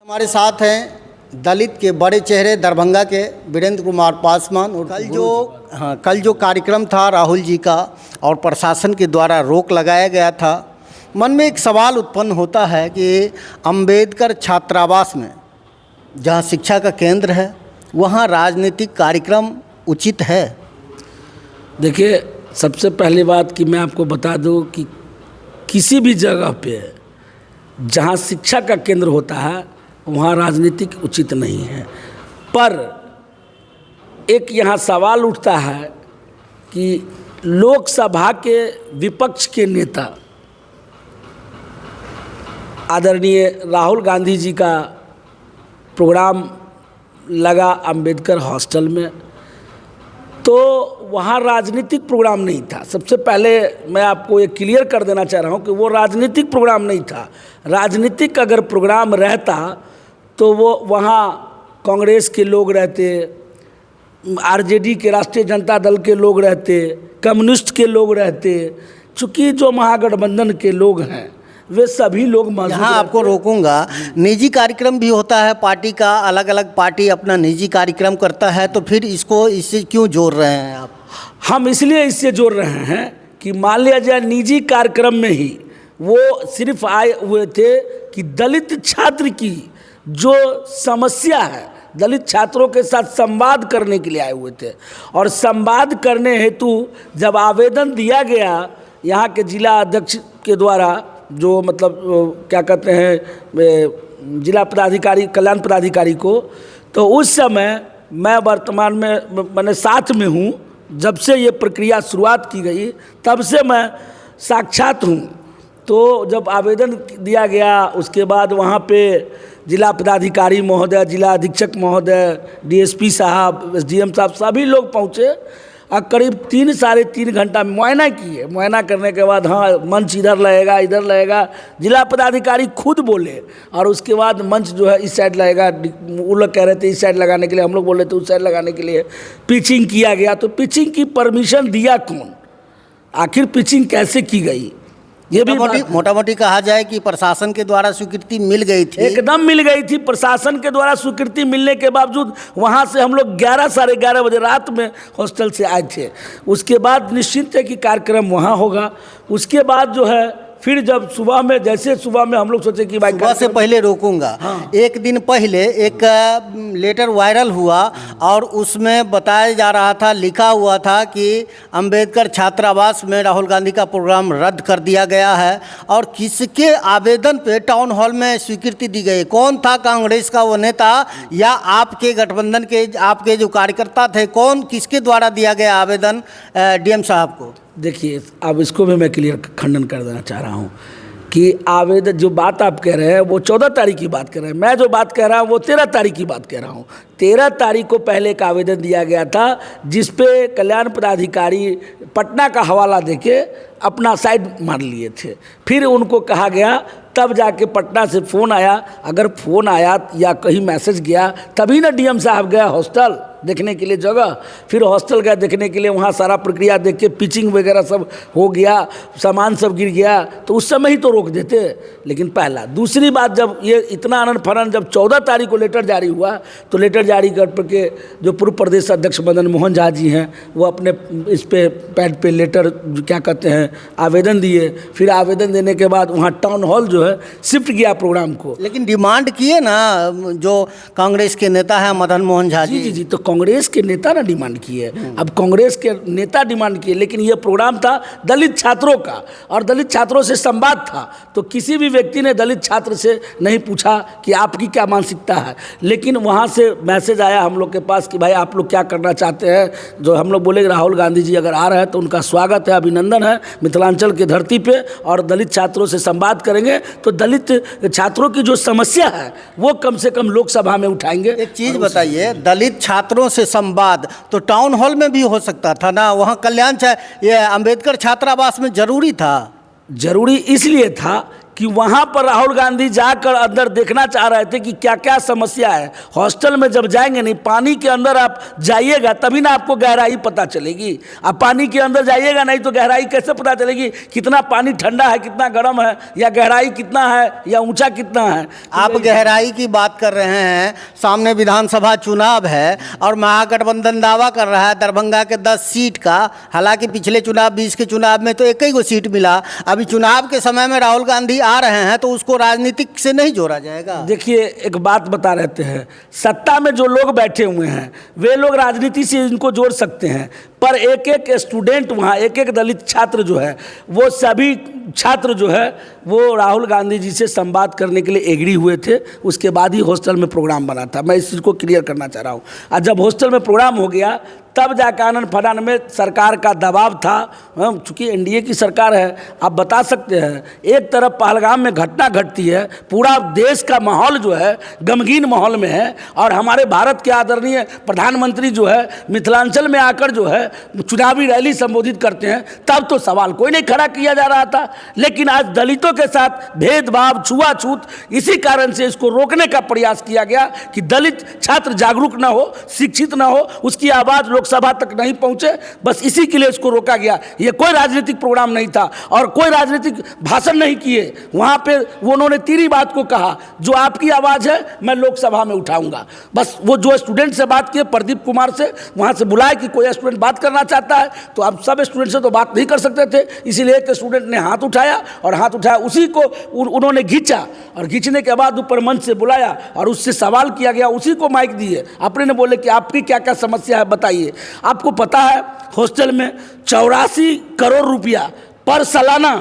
हमारे साथ हैं दलित के बड़े चेहरे दरभंगा के वीरेंद्र कुमार पासवान। और कल जो कार्यक्रम था राहुल जी का और प्रशासन के द्वारा रोक लगाया गया था, मन में एक सवाल उत्पन्न होता है कि अंबेडकर छात्रावास में जहां शिक्षा का केंद्र है वहां राजनीतिक कार्यक्रम उचित है? देखिए, सबसे पहली बात कि मैं आपको बता दूं कि किसी भी जगह पे जहां शिक्षा का केंद्र होता है वहाँ राजनीतिक उचित नहीं है। पर एक यहाँ सवाल उठता है कि लोकसभा के विपक्ष के नेता आदरणीय राहुल गांधी जी का प्रोग्राम लगा अंबेडकर हॉस्टल में, तो वहाँ राजनीतिक प्रोग्राम नहीं था। सबसे पहले मैं आपको ये क्लियर कर देना चाह रहा हूँ कि वो राजनीतिक प्रोग्राम नहीं था। राजनीतिक अगर प्रोग्राम रहता तो वो वहाँ कांग्रेस के लोग रहते, आरजेडी के राष्ट्रीय जनता दल के लोग रहते, कम्युनिस्ट के लोग रहते। चूँकि जो महागठबंधन के लोग हैं वे सभी लोग मौजूद। यहाँ आपको रोकूंगा, निजी कार्यक्रम भी होता है पार्टी का, अलग अलग पार्टी अपना निजी कार्यक्रम करता है, तो फिर इससे क्यों जोड़ रहे हैं आप? हम इसलिए इससे जोड़ रहे हैं कि मान लिया जाए निजी कार्यक्रम में ही वो सिर्फ आए हुए थे कि दलित छात्र की जो समस्या है, दलित छात्रों के साथ संवाद करने के लिए आए हुए थे। और संवाद करने हेतु जब आवेदन दिया गया यहाँ के जिला अध्यक्ष के द्वारा, जो मतलब क्या कहते हैं जिला पदाधिकारी, कल्याण पदाधिकारी को, तो उस समय मैं वर्तमान में मैंने साथ में हूँ। जब से ये प्रक्रिया शुरुआत की गई तब से मैं साक्षात हूँ। तो जब आवेदन दिया गया उसके बाद वहाँ पे जिला पदाधिकारी महोदय, जिला अधीक्षक महोदय, डीएसपी साहब, एसडीएम साहब सभी लोग पहुँचे और करीब 3 साढ़े 3 घंटा मुआयना किए। मुआयना करने के बाद हाँ मंच इधर लगेगा, इधर लगेगा, जिला पदाधिकारी खुद बोले। और उसके बाद मंच जो है इस साइड लगेगा, वो लोग कह रहे थे इस साइड लगाने के लिए, हम लोग बोल रहे थे उस साइड लगाने के लिए। पिचिंग किया गया, तो पिचिंग की परमिशन दिया कौन? आखिर पिचिंग कैसे की गई? ये भी मोटा मोटी कहा जाए कि प्रशासन के द्वारा स्वीकृति मिल गई थी। एकदम मिल गई थी। प्रशासन के द्वारा स्वीकृति मिलने के बावजूद वहाँ से हम लोग 11 साढ़े 11 बजे रात में हॉस्टल से आए थे। उसके बाद निश्चित है कि कार्यक्रम वहाँ होगा। उसके बाद जो है फिर जब सुबह में, जैसे सुबह में हम लोग सोचे कि भाई सुबह से पहले रोकूंगा। हाँ। एक दिन पहले एक लेटर वायरल हुआ और उसमें बताया जा रहा था, लिखा हुआ था कि अंबेडकर छात्रावास में राहुल गांधी का प्रोग्राम रद्द कर दिया गया है। और किसके आवेदन पे टाउन हॉल में स्वीकृति दी गई? कौन था? कांग्रेस का वो नेता या आपके गठबंधन के आपके जो कार्यकर्ता थे? कौन, किसके द्वारा दिया गया आवेदन डीएम साहब को? देखिए, अब इसको भी मैं क्लियर खंडन कर देना चाह रहा हूँ कि आवेदन, जो बात आप कह रहे हैं वो 14 तारीख की बात कर रहे हैं। मैं जो बात कह रहा हूँ वो 13 तारीख की बात कह रहा हूँ। 13 तारीख को पहले एक आवेदन दिया गया था जिस पे कल्याण पदाधिकारी पटना का हवाला देके अपना साइड मार लिए थे। फिर उनको कहा गया, तब जाके पटना से फ़ोन आया। अगर फ़ोन आया या कहीं मैसेज गया तभी ना डीएम साहब गया हॉस्टल देखने के लिए जगह। फिर हॉस्टल गया देखने के लिए, वहाँ सारा प्रक्रिया देख के पिचिंग वगैरह सब हो गया, सामान सब गिर गया, तो उस समय ही तो रोक देते। लेकिन पहला। दूसरी बात, जब ये इतना आनंद फनन, जब 14 तारीख को लेटर जारी हुआ तो लेटर जारी करके जो पूर्व प्रदेश अध्यक्ष मदन मोहन झा जी हैं वो अपने इस पे पैड पे लेटर क्या कहते हैं आवेदन दिए। फिर आवेदन देने के बाद वहाँ टाउन हॉल जो है शिफ्ट किया प्रोग्राम को। लेकिन डिमांड किए ना जो कांग्रेस के नेता हैं मदन मोहन झा जी। जी, तो कांग्रेस के नेता ना डिमांड किए। अब कांग्रेस के नेता डिमांड किए, लेकिन ये प्रोग्राम था दलित छात्रों का और दलित छात्रों से संवाद था। तो किसी भी व्यक्ति ने दलित छात्र से नहीं पूछा कि आपकी क्या मानसिकता है। लेकिन वहाँ से मैसेज आया हम लोग के पास कि भाई आप लोग क्या करना चाहते हैं। जो हम लोग बोले राहुल गांधी जी अगर आ रहे हैं तो उनका स्वागत है, अभिनंदन है मिथिलांचल के धरती पे, और दलित छात्रों से संवाद करेंगे तो दलित छात्रों की जो समस्या है वो कम से कम लोकसभा में उठाएंगे। एक चीज़ बताइए, दलित छात्रों से संवाद तो टाउन हॉल में भी हो सकता था ना, वहाँ कल्याण ये अंबेडकर छात्रावास में जरूरी था? जरूरी इसलिए था कि वहाँ पर राहुल गांधी जाकर अंदर देखना चाह रहे थे कि क्या क्या समस्या है। हॉस्टल में जब जाएंगे नहीं, पानी के अंदर आप जाइएगा तभी ना आपको गहराई पता चलेगी। आप पानी के अंदर जाइएगा नहीं तो गहराई कैसे पता चलेगी, कितना पानी ठंडा है, कितना गर्म है, या गहराई कितना है, या ऊंचा कितना है। आप गहराई की बात कर रहे हैं, सामने विधानसभा चुनाव है और महागठबंधन दावा कर रहा है दरभंगा के 10 सीट का। हालांकि पिछले चुनाव 20 के चुनाव में तो एक ही को सीट मिला। अभी चुनाव के समय में राहुल गांधी आ रहे हैं तो उसको राजनीतिक से नहीं जोड़ा जाएगा। देखिए एक बात बता रहते हैं, सत्ता में जो लोग बैठे हुए हैं वे लोग राजनीति से इनको जोड़ सकते हैं, पर एक एक स्टूडेंट वहाँ, एक एक दलित छात्र जो है, वो सभी छात्र जो है वो राहुल गांधी जी से संवाद करने के लिए एग्री हुए थे। उसके बाद ही हॉस्टल में प्रोग्राम बना था। मैं इस चीज़ को क्लियर करना चाह रहा हूँ। और जब हॉस्टल में प्रोग्राम हो गया तब जाकर आनंद फनान में सरकार का दबाव था। चूँकि एनडीए की सरकार है, आप बता सकते हैं, एक तरफ पहलगाम में घटना घटती है, पूरा देश का माहौल जो है गमगीन माहौल में है, और हमारे भारत के आदरणीय प्रधानमंत्री जो है मिथिलांचल में आकर जो है चुनावी रैली संबोधित करते हैं, तब तो सवाल कोई नहीं खड़ा किया जा रहा था। लेकिन आज दलितों के साथ भेदभाव, छुआछूत, इसी कारण से इसको रोकने का प्रयास किया गया कि दलित छात्र जागरूक ना हो, शिक्षित ना हो, उसकी आवाज़ लोकसभा तक नहीं पहुंचे, बस इसी के लिए इसको रोका गया। ये कोई राजनीतिक प्रोग्राम नहीं था और कोई राजनीतिक भाषण नहीं किए। वहाँ पे वो उन्होंने तीन बात को कहा, जो आपकी आवाज़ है मैं लोकसभा में उठाऊंगा। बस वो जो स्टूडेंट से बात किए, प्रदीप कुमार से, वहाँ से बुलाए कि कोई स्टूडेंट बात करना चाहता है, तो आप सब स्टूडेंट से तो बात नहीं कर सकते थे, इसीलिए एक स्टूडेंट ने हाथ उठाया और हाथ उठाया उसी को उन्होंने खींचा, और खींचने के बाद ऊपर मंच से बुलाया और उससे सवाल किया गया, उसी को माइक दिए। अपने ने बोले कि आपकी क्या क्या समस्या है बताइए। आपको पता है हॉस्टल में 84 करोड़ रुपया पर सालाना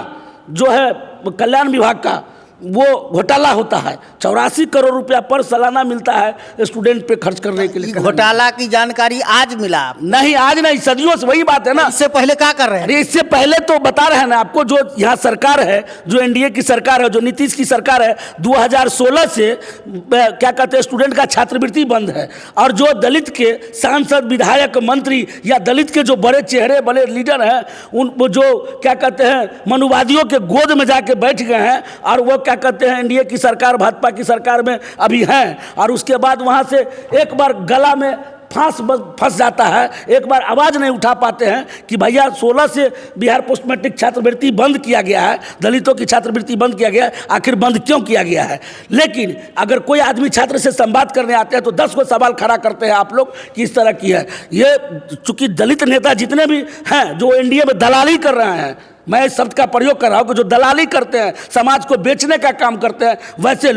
जो है कल्याण विभाग का वो घोटाला होता है। 84 करोड़ रुपया पर सालाना मिलता है स्टूडेंट पे खर्च करने के लिए। घोटाला की जानकारी आज मिला? नहीं, आज नहीं, सदियों से वही बात है ना। इससे पहले क्या कर रहे हैं? अरे इससे पहले तो बता रहे हैं ना आपको, जो यहाँ सरकार है, जो एनडीए की सरकार है, जो नीतीश की सरकार है, 2016 से क्या कहते हैं स्टूडेंट का छात्रवृत्ति बंद है। और जो दलित के सांसद, विधायक, मंत्री या दलित के जो बड़े चेहरे, बड़े लीडर हैं, उन जो क्या कहते हैं मनुवादियों के गोद में जाके बैठ गए हैं, और वो क्या कहते हैं एनडीए की सरकार, भाजपा की सरकार में अभी हैं, और उसके बाद वहाँ से एक बार गला में फंस जाता है, एक बार आवाज़ नहीं उठा पाते हैं कि भैया 16 से बिहार पोस्ट मैट्रिक छात्रवृत्ति बंद किया गया है, दलितों की छात्रवृत्ति बंद किया गया है, आखिर बंद क्यों किया गया है। लेकिन अगर कोई आदमी छात्र से संवाद करने आते हैं तो 10 को सवाल खड़ा करते हैं आप लोग कि इस तरह की है। ये चूंकि दलित नेता जितने भी हैं जो एनडीए में दलाली कर रहे हैं, मैं इस शब्द का प्रयोग कर रहा हूँ कि जो दलाली करते हैं, समाज को बेचने का काम करते हैं, वैसे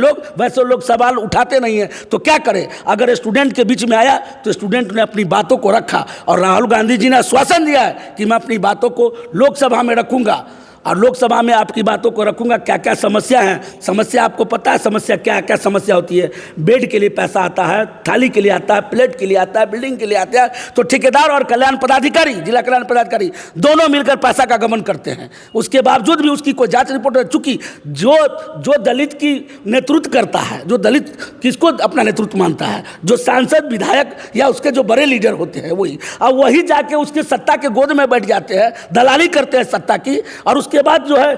लोग सवाल उठाते नहीं हैं। तो क्या करें? अगर स्टूडेंट के बीच में आया तो स्टूडेंट ने अपनी बातों को रखा, और राहुल गांधी जी ने आश्वासन दिया है कि मैं अपनी बातों को लोकसभा में रखूंगा, और लोकसभा में आपकी बातों को रखूंगा। क्या क्या समस्या है, समस्या आपको पता है, समस्या क्या क्या समस्या होती है। बेड के लिए पैसा आता है, थाली के लिए आता है, प्लेट के लिए आता है, बिल्डिंग के लिए आता है, तो ठेकेदार और कल्याण पदाधिकारी, जिला कल्याण पदाधिकारी दोनों मिलकर पैसा का गबन करते हैं। उसके बावजूद भी उसकी कोई जांच रिपोर्ट है। चूंकि जो दलित की नेतृत्व करता है, जो दलित किसको अपना नेतृत्व मानता है, जो सांसद, विधायक या उसके जो बड़े लीडर होते हैं वही, और वही जाके उसके सत्ता के गोद में बैठ जाते हैं, दलाली करते हैं सत्ता की, और उसके बाद जो है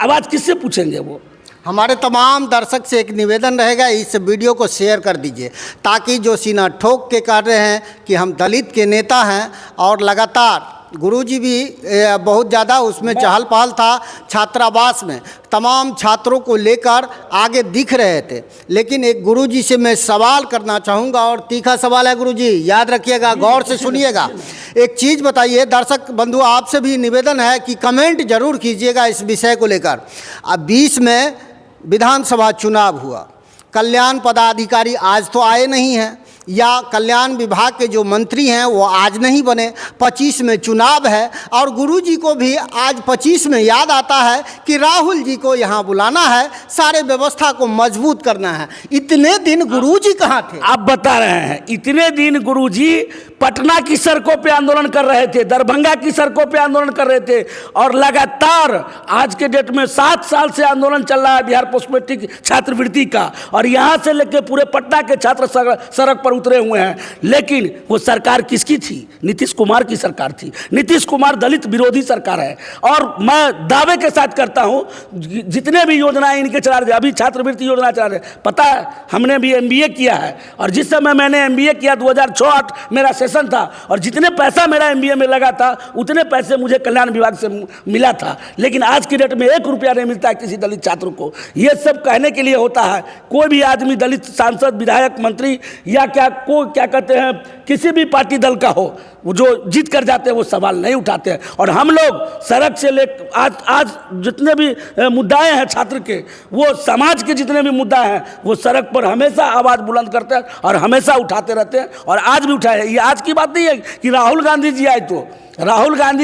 आवाज किससे पूछेंगे वो। हमारे तमाम दर्शक से एक निवेदन रहेगा, इस वीडियो को शेयर कर दीजिए, ताकि जो सीना ठोक के कर रहे हैं कि हम दलित के नेता हैं, और लगातार गुरुजी भी बहुत ज़्यादा उसमें चहल पहल था, छात्रावास में तमाम छात्रों को लेकर आगे दिख रहे थे। लेकिन एक गुरुजी से मैं सवाल करना चाहूँगा, और तीखा सवाल है गुरुजी, याद रखिएगा, गौर से सुनिएगा। एक चीज़ बताइए, दर्शक बंधु आपसे भी निवेदन है कि कमेंट जरूर कीजिएगा इस विषय को लेकर। अब 20 में विधानसभा चुनाव हुआ, कल्याण पदाधिकारी आज तो आए नहीं हैं, या कल्याण विभाग के जो मंत्री हैं वो आज नहीं बने। 25 में चुनाव है, और गुरुजी को भी आज 25 में याद आता है कि राहुल जी को यहाँ बुलाना है, सारे व्यवस्था को मजबूत करना है। इतने दिन गुरुजी कहाँ थे? आप बता रहे हैं, इतने दिन गुरुजी पटना की सड़कों पे आंदोलन कर रहे थे, दरभंगा की सड़कों पे आंदोलन कर रहे थे, और लगातार आज के डेट में 7 साल से आंदोलन चल रहा है बिहार पोस्ट मैट्रिक छात्रवृत्ति का। और यहाँ से लेकर पूरे पटना के छात्र सड़क पर पर उतरे हुए हैं, लेकिन वो सरकार किसकी थी? नीतीश कुमार की सरकार थी। नीतीश कुमार दलित विरोधी सरकार है। और मैं दावे के साथ करता हूँ, जितने भी योजनाएं इनके चला रहे, अभी छात्रवृत्ति योजना चला रहे, पता है हमने भी MBA किया है, और जिस समय मैंने MBA किया 2006-08 मेरा सेशन था, और जितने पैसा मेरा MBA में लगा था उतने पैसे मुझे कल्याण विभाग से मिला था, लेकिन आज की डेट में 1 रुपया नहीं मिलता है किसी दलित छात्र को। ये सब कहने के लिए होता है, कोई भी आदमी दलित सांसद, विधायक, मंत्री या क्या कहते हैं, किसी भी पार्टी दल का हो, वो जो जीत कर जाते हैं वो सवाल नहीं उठाते हैं। और हम लोग सड़क से ले आज जितने भी मुद्दाएं हैं छात्र के, वो समाज के जितने भी मुद्दा हैं, वो सड़क पर हमेशा आवाज़ बुलंद करते हैं और हमेशा उठाते रहते हैं, और आज भी उठाए। ये आज की बात नहीं है कि राहुल गांधी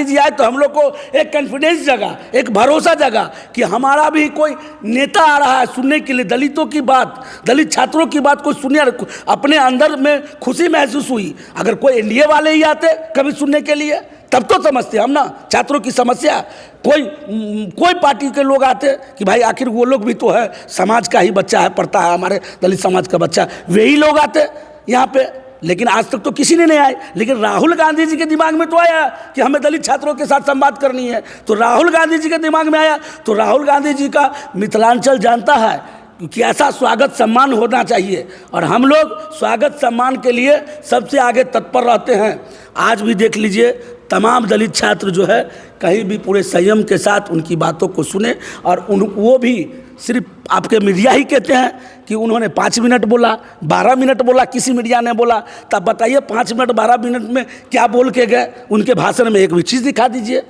जी आए तो हम लोग को एक कॉन्फिडेंस जगा, एक भरोसा जगा कि हमारा भी कोई नेता आ रहा है सुनने के लिए दलितों की बात, दलित छात्रों की बात कोई सुनिए। अपने अंदर में खुशी महसूस हुई। अगर कोई NDA वाले ही आते कभी सुनने के लिए, तब तो समझते हम ना छात्रों की समस्या। कोई पार्टी के लोग आते कि भाई आखिर वो लोग भी तो है, समाज का ही बच्चा है, पढ़ता है, हमारे दलित समाज का बच्चा, वही लोग आते यहाँ पे। लेकिन आज तक तो किसी ने नहीं आए। लेकिन राहुल गांधी जी के दिमाग में तो आया कि हमें दलित छात्रों के साथ संवाद करनी है, तो राहुल गांधी जी के दिमाग में आया। तो राहुल गांधी जी का मिथिलांचल जानता है कि ऐसा स्वागत सम्मान होना चाहिए, और हम लोग स्वागत सम्मान के लिए सबसे आगे तत्पर रहते हैं। आज भी देख लीजिए, तमाम दलित छात्र जो है कहीं भी पूरे संयम के साथ उनकी बातों को सुने, और वो भी सिर्फ आपके मीडिया ही कहते हैं कि उन्होंने 5 मिनट बोला, 12 मिनट बोला, किसी मीडिया ने बोला। तब बताइए 5 मिनट 12 मिनट में क्या बोल के गए? उनके भाषण में एक भी चीज़ दिखा दीजिए।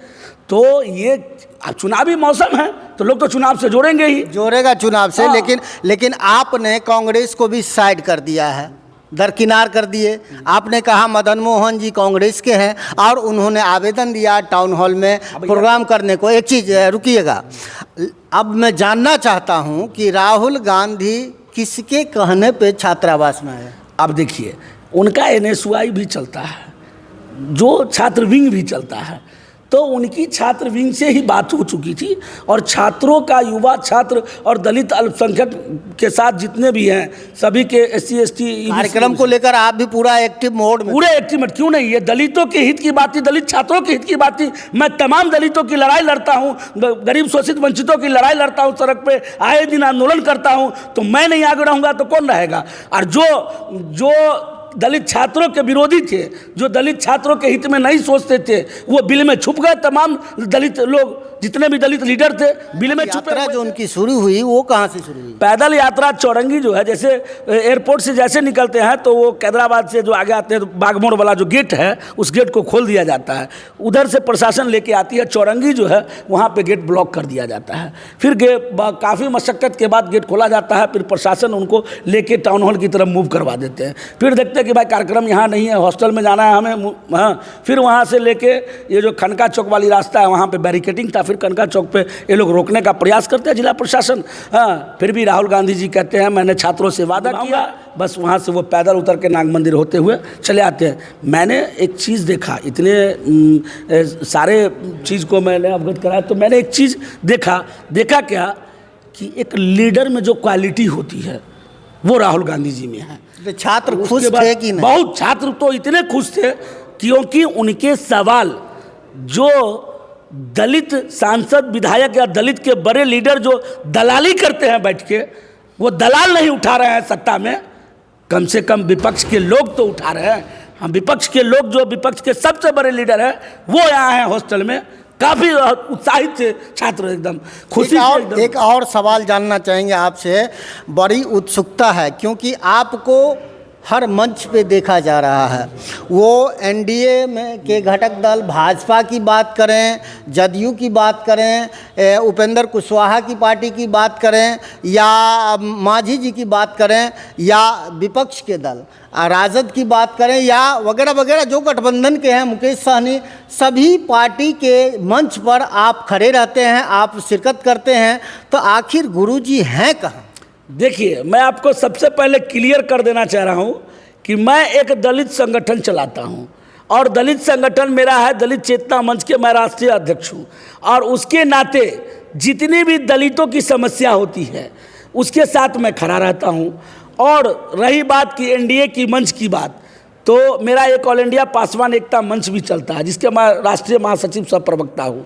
तो ये चुनावी मौसम है तो लोग तो चुनाव से जोड़ेगा चुनाव से। हाँ। लेकिन आपने कांग्रेस को भी साइड कर दिया है, दरकिनार कर दिए। आपने कहा मदन मोहन जी कांग्रेस के हैं और उन्होंने आवेदन दिया टाउन हॉल में प्रोग्राम करने को। एक चीज़ रुकिएगा, अब मैं जानना चाहता हूं कि राहुल गांधी किसके कहने पे छात्रावास में है? अब देखिए, उनका NSY भी चलता है, जो छात्र विंग भी चलता है, तो उनकी छात्र विंग से ही बात हो चुकी थी। और छात्रों का, युवा छात्र और दलित अल्पसंख्यक के साथ जितने भी हैं, सभी के SC ST कार्यक्रम को लेकर आप भी पूरा एक्टिव मोड में? पूरे एक्टिव मोड क्यों नहीं? ये दलितों के हित की बात थी, दलित छात्रों के हित की बात थी। मैं तमाम दलितों की लड़ाई लड़ता हूँ, गरीब शोषित वंचितों की लड़ाई लड़ता हूँ, सड़क पे आए दिन आंदोलन करता हूँ। तो मैं नहीं आगे रहूँगा तो कौन रहेगा? और जो दलित छात्रों के विरोधी थे, जो दलित छात्रों के हित में नहीं सोचते थे, वो बिल में छुप गए। तमाम दलित लोग, जितने भी दलित लीडर थे, बिल में छुपे। यात्रा जो उनकी शुरू हुई वो कहाँ से शुरू हुई? पैदल यात्रा चौरंगी जो है, जैसे एयरपोर्ट से जैसे निकलते हैं तो वो कैदराबाद से जो आगे आते हैं, तो बागमोड़ वाला जो गेट है उस गेट को खोल दिया जाता है। उधर से प्रशासन लेके आती है, चौरंगी जो है वहाँ पे गेट ब्लॉक कर दिया जाता है। फिर काफ़ी मशक्क़त के बाद गेट खोला जाता है, फिर प्रशासन उनको लेके टाउन हॉल की तरफ मूव करवा देते हैं। फिर देखते हैं कि भाई कार्यक्रम यहाँ नहीं है, हॉस्टल में जाना है हमें। हाँ, फिर वहाँ से लेके ये जो खनका चौक वाली रास्ता है वहाँ पे बैरिकेडिंग था, फिर कनका चौक पे ये लोग रोकने का प्रयास करते हैं जिला प्रशासन। हाँ, फिर भी राहुल गांधी जी कहते हैं मैंने छात्रों से वादा किया, बस वहाँ से वो पैदल उतर के नाग मंदिर होते हुए चले आते हैं। मैंने एक चीज़ देखा, इतने सारे चीज़ को मैंने अवगत कराया, तो मैंने एक चीज़ देखा क्या कि एक लीडर में जो क्वालिटी होती है वो राहुल गांधी जी में है। तो छात्र खुश थे कि नहीं? बहुत छात्र तो इतने खुश थे क्योंकि उनके सवाल, जो दलित सांसद, विधायक या दलित के बड़े लीडर जो दलाली करते हैं बैठ के, वो दलाल नहीं उठा रहे हैं सत्ता में, कम से कम विपक्ष के लोग तो उठा रहे हैं। हम विपक्ष के लोग, जो विपक्ष के सबसे बड़े लीडर हैं, वो यहाँ हैं हॉस्टल में। काफ़ी उत्साहित थे छात्र, एकदम खुशी से। एक और सवाल जानना चाहेंगे आपसे, बड़ी उत्सुकता है क्योंकि आपको हर मंच पे देखा जा रहा है। वो NDA में के घटक दल भाजपा की बात करें, जदयू की बात करें, उपेंद्र कुशवाहा की पार्टी की बात करें, या मांझी जी की बात करें, या विपक्ष के दल राजद की बात करें, या वगैरह वगैरह जो गठबंधन के हैं, मुकेश सहनी, सभी पार्टी के मंच पर आप खड़े रहते हैं, आप शिरकत करते हैं। तो आखिर गुरुजी हैं कहाँ? देखिए, मैं आपको सबसे पहले क्लियर कर देना चाह रहा हूं कि मैं एक दलित संगठन चलाता हूं, और दलित संगठन मेरा है दलित चेतना मंच के, मैं राष्ट्रीय अध्यक्ष हूं। और उसके नाते जितनी भी दलितों की समस्या होती है उसके साथ मैं खड़ा रहता हूं। और रही बात की एनडीए की मंच की बात, तो मेरा एक ऑल इंडिया पासवान एकता मंच भी चलता है, जिसके मैं राष्ट्रीय महासचिव सह प्रवक्ता हूँ।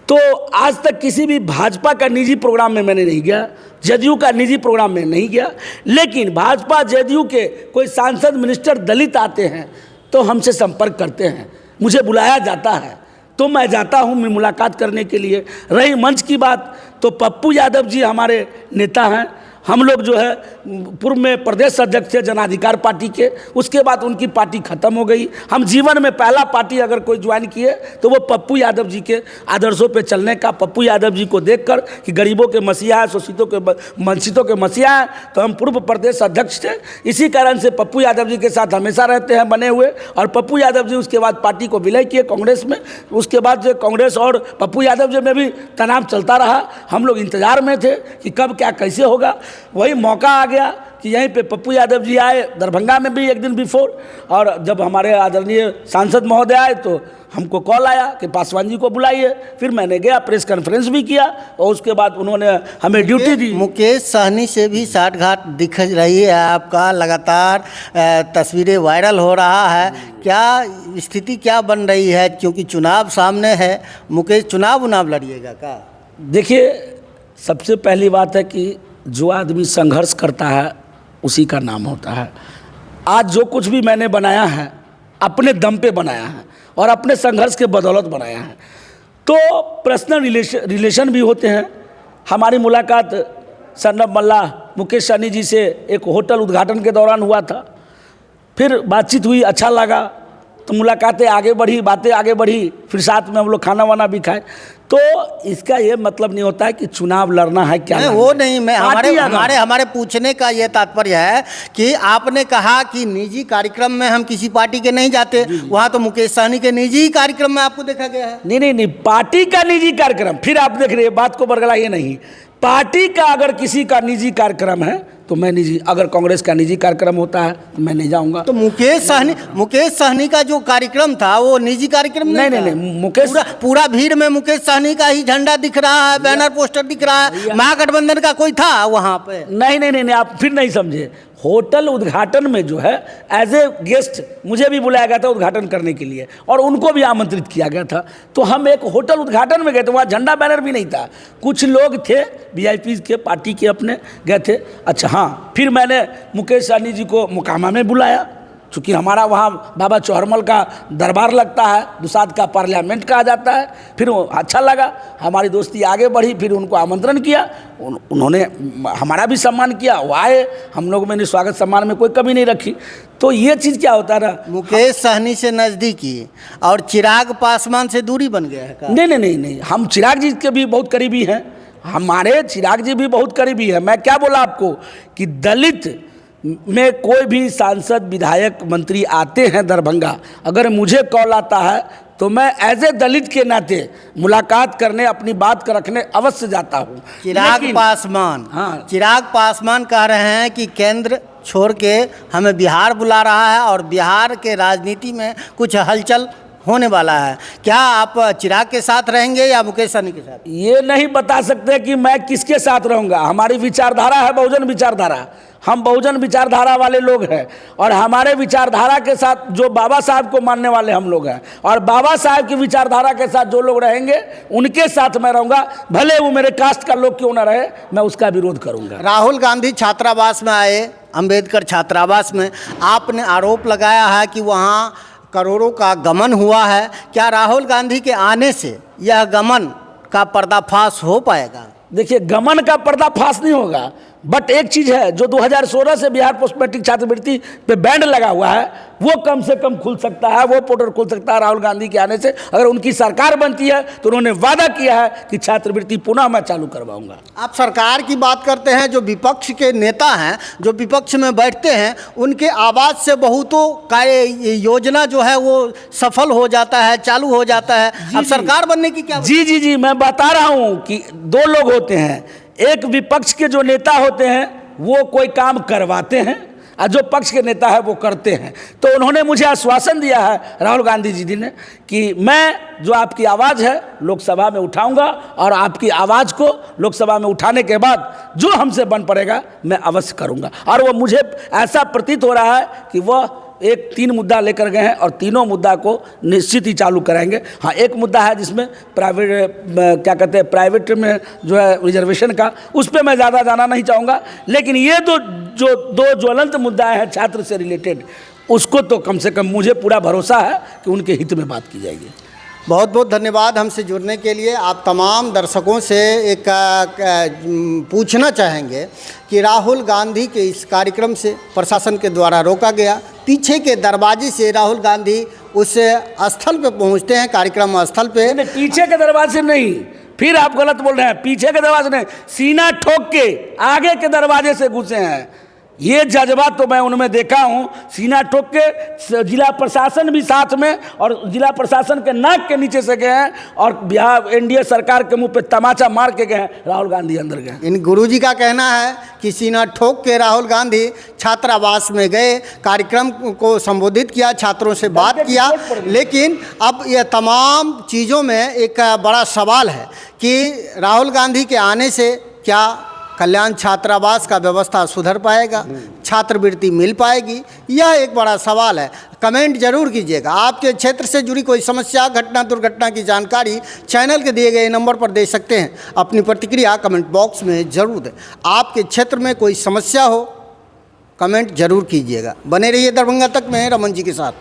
तो आज तक किसी भी भाजपा का निजी प्रोग्राम में मैंने नहीं गया, जदयू का निजी प्रोग्राम में नहीं गया, लेकिन भाजपा जदयू के कोई सांसद मिनिस्टर दलित आते हैं तो हमसे संपर्क करते हैं, मुझे बुलाया जाता है तो मैं जाता हूँ मुलाकात करने के लिए। रही मंच की बात, तो पप्पू यादव जी हमारे नेता हैं। हम लोग जो है पूर्व में प्रदेश अध्यक्ष थे जन अधिकार पार्टी के, उसके बाद उनकी पार्टी ख़त्म हो गई। हम जीवन में पहला पार्टी अगर कोई ज्वाइन किए तो वो पप्पू यादव जी के आदर्शों पे चलने का, पप्पू यादव जी को देखकर कि गरीबों के मसीहा है, शोषितों के वंचितों के मसीहा है, तो हम पूर्व प्रदेश अध्यक्ष थे। इसी कारण से पप्पू यादव जी के साथ हमेशा रहते हैं बने हुए। और पप्पू यादव जी उसके बाद पार्टी को विलय किए कांग्रेस में। उसके बाद जो कांग्रेस और पप्पू यादव जी में भी तनाव चलता रहा। हम लोग इंतजार में थे कि कब क्या कैसे होगा। वही मौका आ गया कि यहीं पे पप्पू यादव जी आए, दरभंगा में भी एक दिन बिफोर, और जब हमारे आदरणीय सांसद महोदय आए तो हमको कॉल आया कि पासवान जी को बुलाइए। फिर मैंने गया, प्रेस कॉन्फ्रेंस भी किया और उसके बाद उन्होंने हमें ड्यूटी दी। मुकेश सहनी से भी साठगांठ दिख रही है आपका, लगातार तस्वीरें वायरल हो रहा है, क्या स्थिति क्या बन रही है? क्योंकि चुनाव सामने है, मुकेश चुनाव लड़िएगा का? देखिए, सबसे पहली बात है कि जो आदमी संघर्ष करता है उसी का नाम होता है। आज जो कुछ भी मैंने बनाया है अपने दम पे बनाया है और अपने संघर्ष के बदौलत बनाया है। तो पर्सनल रिलेशन भी होते हैं। हमारी मुलाकात सरनब मल्ला मुकेश सहनी जी से एक होटल उद्घाटन के दौरान हुआ था। फिर बातचीत हुई, अच्छा लगा, तो मुलाकातें आगे बढ़ी, बातें आगे बढ़ी, फिर साथ में हम लोग खाना वाना भी खाए। तो इसका ये मतलब नहीं होता है कि चुनाव लड़ना है क्या, वो नहीं। मैं हमारे पूछने का ये तात्पर्य है कि आपने कहा कि निजी कार्यक्रम में हम किसी पार्टी के नहीं जाते, वहाँ तो मुकेश सहनी के निजी कार्यक्रम में आपको देखा गया है। नहीं, पार्टी का निजी कार्यक्रम, फिर आप देख रहे हैं बात को बरगलाइए नहीं। पार्टी का अगर किसी का निजी कार्यक्रम है तो मैं निजी, अगर कांग्रेस का निजी कार्यक्रम होता है तो मैं नहीं जाऊंगा। तो मुकेश सहनी का जो कार्यक्रम था वो निजी कार्यक्रम नहीं, मुकेश पूरा भीड़ में मुकेश सहनी का ही झंडा दिख रहा है, बैनर पोस्टर दिख रहा है। महागठबंधन का कोई था वहाँ पे? नहीं, आप फिर नहीं समझे। होटल उद्घाटन में जो है एज ए गेस्ट मुझे भी बुलाया गया था उद्घाटन करने के लिए और उनको भी आमंत्रित किया गया था। तो हम एक होटल उद्घाटन में गए थे, वहाँ झंडा बैनर भी नहीं था, कुछ लोग थे वीआईपी के, पार्टी के अपने गए थे। अच्छा हाँ, फिर मैंने मुकेश सहनी जी को मोकामा में बुलाया, चूँकि हमारा वहाँ बाबा चौहरमल का दरबार लगता है, दुसाध का पार्लियामेंट कहा जाता है। फिर वो अच्छा लगा, हमारी दोस्ती आगे बढ़ी। फिर उनको आमंत्रण किया, उन्होंने हमारा भी सम्मान किया, वो आए, हम लोग मैंने स्वागत सम्मान में कोई कमी नहीं रखी। तो ये चीज़ क्या होता है ना, मुकेश सहनी से नज़दीकी और चिराग पासवान से दूरी बन गया है का? नहीं, हम चिराग जी के भी बहुत करीबी हैं, हमारे चिराग जी भी बहुत करीबी है। मैं क्या बोला आपको कि दलित में कोई भी सांसद विधायक मंत्री आते हैं दरभंगा, अगर मुझे कॉल आता है तो मैं एज ए दलित के नाते मुलाकात करने, अपनी बात कर रखने अवश्य जाता हूँ। चिराग पासवान कह रहे हैं कि केंद्र छोड़ के हमें बिहार बुला रहा है और बिहार के राजनीति में कुछ हलचल होने वाला है। क्या आप चिराग के साथ रहेंगे या मुकेश सहनी के साथ? ये नहीं बता सकते कि मैं किसके साथ रहूँगा। हमारी विचारधारा है बहुजन विचारधारा, हम बहुजन विचारधारा वाले लोग हैं और हमारे विचारधारा के साथ जो बाबा साहब को मानने वाले हम लोग हैं और बाबा साहब की विचारधारा के साथ जो लोग रहेंगे उनके साथ मैं रहूँगा, भले वो मेरे कास्ट का लोग क्यों ना रहे, मैं उसका विरोध करूँगा। राहुल गांधी छात्रावास में आए, अंबेडकर छात्रावास में, आपने आरोप लगाया है कि वहाँ करोड़ों का गमन हुआ है। क्या राहुल गांधी के आने से यह गमन का पर्दाफाश हो पाएगा? देखिए, गमन का पर्दाफाश नहीं होगा, बट एक चीज़ है, जो 2016 से बिहार पोस्ट मैट्रिक छात्रवृत्ति पे बैंड लगा हुआ है वो कम से कम खुल सकता है, वो पोर्टल खुल सकता है राहुल गांधी के आने से। अगर उनकी सरकार बनती है तो उन्होंने वादा किया है कि छात्रवृत्ति पुनः मैं चालू करवाऊंगा। आप सरकार की बात करते हैं, जो विपक्ष के नेता हैं, जो विपक्ष में बैठते हैं, उनके आवाज़ से बहुतों का योजना जो है वो सफल हो जाता है, चालू हो जाता है। अब सरकार बनने की क्या? जी, मैं बता रहा हूँ कि दो लोग होते हैं, एक विपक्ष के जो नेता होते हैं वो कोई काम करवाते हैं और जो पक्ष के नेता है वो करते हैं। तो उन्होंने मुझे आश्वासन दिया है राहुल गांधी जी ने कि मैं जो आपकी आवाज़ है लोकसभा में उठाऊंगा और आपकी आवाज़ को लोकसभा में उठाने के बाद जो हमसे बन पड़ेगा मैं अवश्य करूंगा। और वो मुझे ऐसा प्रतीत हो रहा है कि वह एक 3 मुद्दा लेकर गए हैं और तीनों मुद्दा को निश्चित ही चालू कराएंगे। हाँ, एक मुद्दा है जिसमें प्राइवेट में जो है रिजर्वेशन का, उस पर मैं ज़्यादा जाना नहीं चाहूँगा, लेकिन ये दो ज्वलंत मुद्दा हैं छात्र से रिलेटेड, उसको तो कम से कम मुझे पूरा भरोसा है कि उनके हित में बात की जाएगी। बहुत बहुत धन्यवाद हमसे जुड़ने के लिए। आप तमाम दर्शकों से एक पूछना चाहेंगे कि राहुल गांधी के इस कार्यक्रम से प्रशासन के द्वारा रोका गया, पीछे के दरवाजे से राहुल गांधी उस स्थल पे पहुंचते हैं, कार्यक्रम स्थल पे। पीछे के दरवाजे नहीं, फिर आप गलत बोल रहे हैं, पीछे के दरवाजे नहीं, सीना ठोक के आगे के दरवाजे से घुसे हैं। ये जज्बा तो मैं उनमें देखा हूँ, सीना ठोक के, जिला प्रशासन भी साथ में, और जिला प्रशासन के नाक के नीचे से गए हैं और बिहार एनडीए सरकार के मुंह पे तमाचा मार के गए हैं, राहुल गांधी अंदर गए। इन गुरुजी का कहना है कि सीना ठोक के राहुल गांधी छात्रावास में गए, कार्यक्रम को संबोधित किया, छात्रों से बात किया। लेकिन अब यह तमाम चीज़ों में एक बड़ा सवाल है कि राहुल गांधी के आने से क्या कल्याण छात्रावास का व्यवस्था सुधर पाएगा, छात्रवृत्ति मिल पाएगी, यह एक बड़ा सवाल है। कमेंट जरूर कीजिएगा। आपके क्षेत्र से जुड़ी कोई समस्या, घटना, दुर्घटना की जानकारी चैनल के दिए गए नंबर पर दे सकते हैं। अपनी प्रतिक्रिया कमेंट बॉक्स में जरूर दें। आपके क्षेत्र में कोई समस्या हो, कमेंट जरूर कीजिएगा। बने रहिए दरभंगा तक में रमन जी के साथ।